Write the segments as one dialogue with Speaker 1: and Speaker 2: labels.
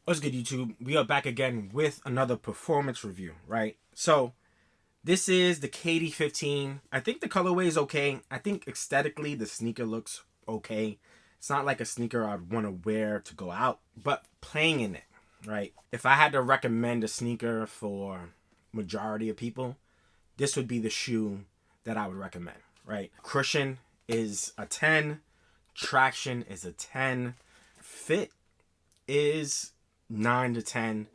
Speaker 1: What's good, YouTube? We are back again with another performance review, right? So, this is the KD15. I think the colorway is okay. I think aesthetically the sneaker looks okay. It's not like a sneaker I'd want to wear to go out, but playing in it, right? If I had to recommend a sneaker for majority of people, this would be the shoe that I would recommend, right? Cushion is a 10. Traction is a 10. Fit is 9 to 10,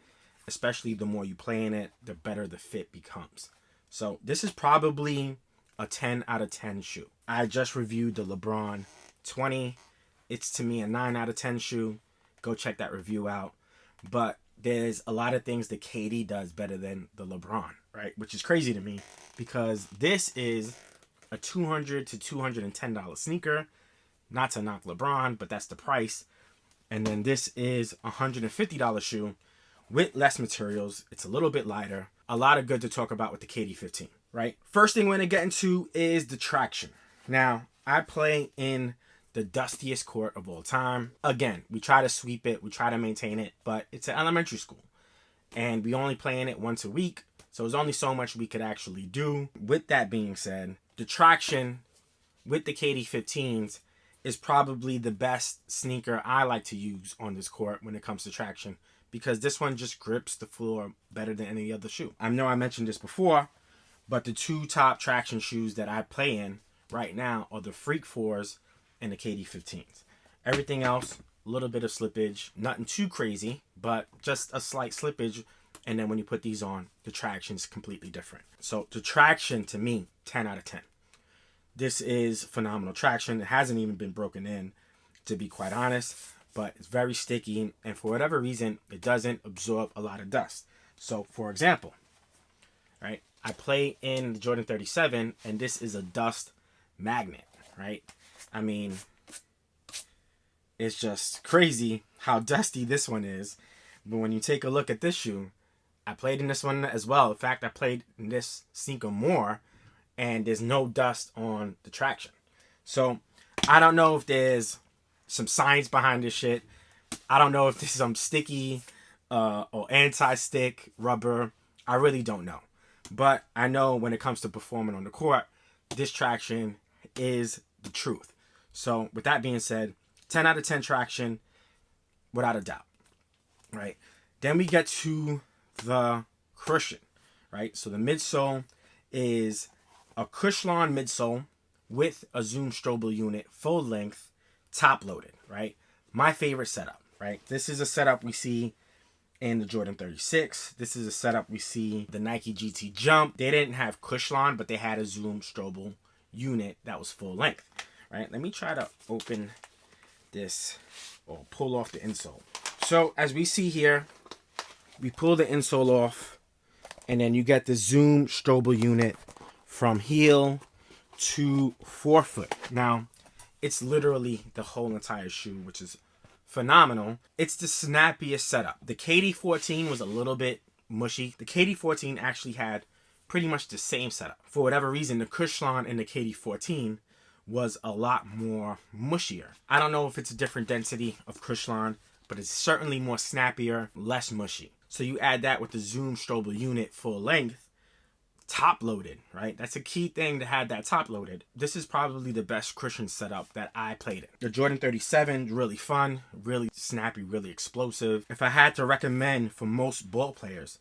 Speaker 1: especially the more you play in it, the better the fit becomes. So this is probably a 10 out of 10 shoe. I just reviewed the LeBron 20. It's to me a 9 out of 10 shoe. Go check that review out. But there's a lot of things that KD does better than the LeBron, right? Which is crazy to me because this is a $200 to $210 sneaker. Not to knock LeBron, but that's the price. And then this is a $150 shoe with less materials. It's a little bit lighter. A lot of good to talk about with the KD15, right? First thing we're going to get into is the traction. Now, I play in the dustiest court of all time. Again, we try to sweep it. We try to maintain it. But it's an elementary school. And we only play in it once a week. So there's only so much we could actually do. With that being said, the traction with the KD15s is probably the best sneaker I like to use on this court when it comes to traction, because this one just grips the floor better than any other shoe. I know I mentioned this before, but the two top traction shoes that I play in right now are the Freak 4s and the KD15s. Everything else, a little bit of slippage, nothing too crazy, but just a slight slippage. And then when you put these on, the traction is completely different. So the traction, to me, 10 out of 10. This is phenomenal traction. It hasn't even been broken in, to be quite honest, but it's very sticky, and for whatever reason, it doesn't absorb a lot of dust. So, for example, right, I play in the Jordan 37, and this is a dust magnet, right? I mean, it's just crazy how dusty this one is, but when you take a look at this shoe, I played in this one as well. In fact, I played in this sneaker more, and there's no dust on the traction. So I don't know if there's some science behind this shit. I don't know if this is some sticky or anti-stick rubber. I really don't know. But I know when it comes to performing on the court, this traction is the truth. So with that being said, 10 out of 10 traction, without a doubt. Right? Then we get to the cushion. Right? So the midsole is a Cushlon midsole with a Zoom Strobel unit, full length, top loaded, right? My favorite setup, right? This is a setup we see in the Jordan 36. This is a setup we see the Nike GT Jump. They didn't have Cushlon, but they had a Zoom Strobel unit that was full length, right? Let me try to open this or pull off the insole. So as we see here, we pull the insole off, and then you get the Zoom Strobel unit from heel to forefoot. Now, it's literally the whole entire shoe, which is phenomenal. It's the snappiest setup. The KD14 was a little bit mushy. The KD14 actually had pretty much the same setup. For whatever reason, the Cushlon in the KD14 was a lot more mushier. I don't know if it's a different density of Cushlon, but it's certainly more snappier, less mushy. So you add that with the Zoom Strobel unit full length, top loaded, right? That's a key thing to have that top loaded. This is probably the best cushion setup that I played in. The Jordan 37, really fun, really snappy, really explosive. If I had to recommend for most ball players,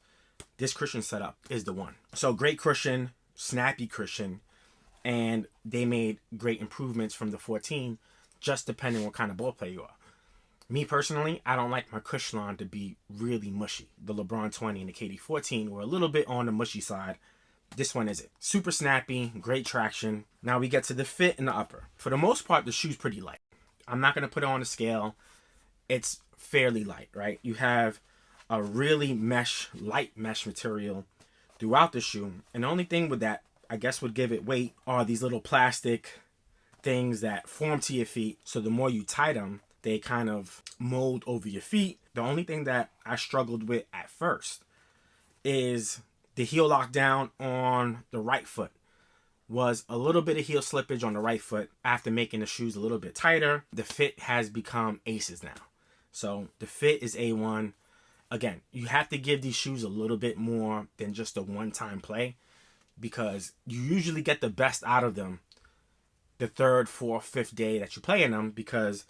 Speaker 1: this cushion setup is the one. So great cushion, snappy cushion, and they made great improvements from the 14, just depending on what kind of ball player you are. Me personally, I don't like my Cushlon to be really mushy. The LeBron 20 and the KD14 were a little bit on the mushy side. This one isn't. Super snappy, great traction. Now we get to the fit in the upper. For the most part, the shoe's pretty light. I'm not going to put it on a scale. It's fairly light, right? You have a really light mesh material throughout the shoe. And the only thing with that, I guess, would give it weight are these little plastic things that form to your feet. So the more you tight them, they kind of mold over your feet. The only thing that I struggled with at first is the heel lockdown on the right foot. Was a little bit of heel slippage on the right foot after making the shoes a little bit tighter. The fit has become aces now. So the fit is A1. again, you have to give these shoes a little bit more than just a one-time play, because you usually get the best out of them the third, fourth, fifth day that you play in them, because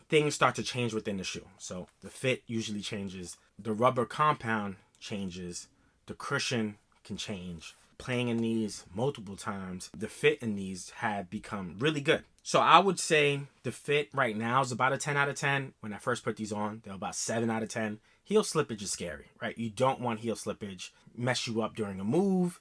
Speaker 1: things start to change within the shoe. So the fit usually changes, the rubber compound changes, the cushion can change. Playing in these multiple times, the fit in these have become really good. So I would say the fit right now is about a 10 out of 10. When I first put these on, they're about 7 out of 10. Heel slippage is scary, right? You don't want heel slippage mess you up during a move.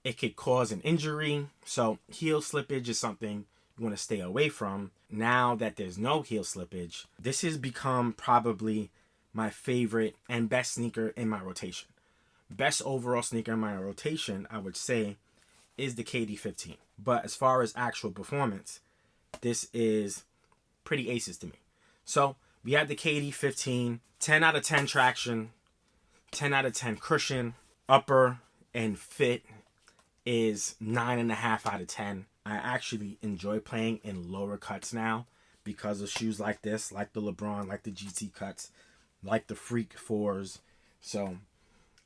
Speaker 1: It could cause an injury. So heel slippage is something you want to stay away from. Now that there's no heel slippage, this has become probably my favorite and best sneaker in my rotation. Best overall sneaker in my rotation, I would say, is the KD15. But as far as actual performance, this is pretty aces to me. So we have the KD15, 10 out of 10 traction, 10 out of 10 cushion, upper and fit is 9.5 out of 10. I actually enjoy playing in lower cuts now because of shoes like this, like the LeBron, like the GT cuts, like the Freak 4s. So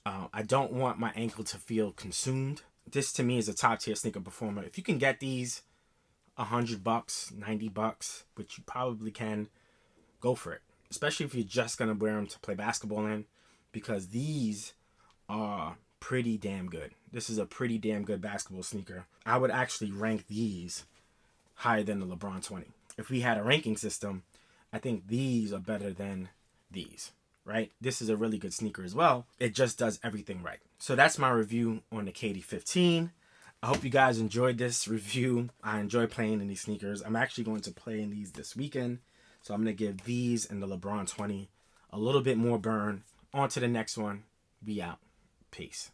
Speaker 1: I don't want my ankle to feel consumed. This to me is a top tier sneaker performer. If you can get these $100, $90, which you probably can, go for it. Especially if you're just gonna wear them to play basketball in, because these are pretty damn good. This is a pretty damn good basketball sneaker. I would actually rank these higher than the LeBron 20. If we had a ranking system, I think these are better than these, right? This is a really good sneaker as well. It just does everything right. So that's my review on the KD15. I hope you guys enjoyed this review. I enjoy playing in these sneakers. I'm actually going to play in these this weekend. So I'm going to give these and the LeBron 20 a little bit more burn. On to the next one. Be out. Peace.